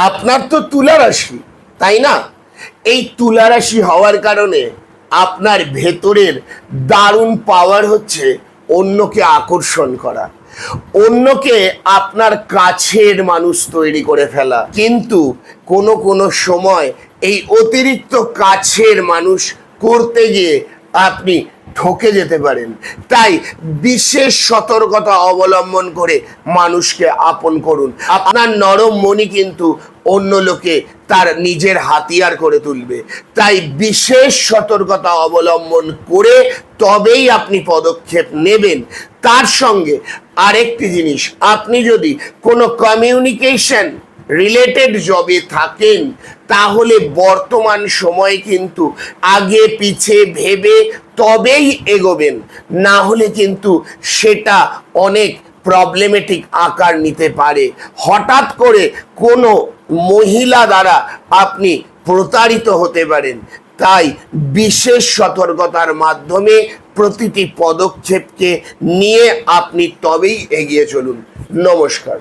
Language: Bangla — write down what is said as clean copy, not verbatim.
আপনার তো তুলা রাশি, তাই না? এই তুলা রাশি হওয়ার কারণে আপনার ভেতরের দারুণ পাওয়ার হচ্ছে অন্যকে আকর্ষণ করা, অন্যকে আপনার কাছের মানুষ তৈরি করে ফেলা। কিন্তু কোনো কোনো সময় এই অতিরিক্ত কাছের মানুষ করতে গিয়ে আপনি ঠকে যেতে পারেন। তাই বিশেষ সতর্কতা অবলম্বন করে মানুষকে আপন করুন। আপনার নরম মনই কিন্তু অন্য লোকে তার নিজের হাতিয়ার করে তুলবে। তাই বিশেষ সতর্কতা অবলম্বন করে তবেই আপনি পদক্ষেপ নেবেন। তার সঙ্গে আরেকটি জিনিস, আপনি যদি কোনো কমিউনিকেশন রিলেটেড জবে থাকেন তাহলে বর্তমান সময় কিন্তু আগে পিছে ভেবে তবেই এগোবেন, না হলে কিন্তু সেটা অনেক প্রবলেমেটিক আকার নিতে পারে। হঠাৎ করে কোনো মহিলা দ্বারা আপনি প্রতারিত হতে পারেন। তাই বিশেষ সতর্কতার মাধ্যমে প্রতিটি পদক্ষেপকে নিয়ে আপনি তবেই এগিয়ে চলুন। নমস্কার।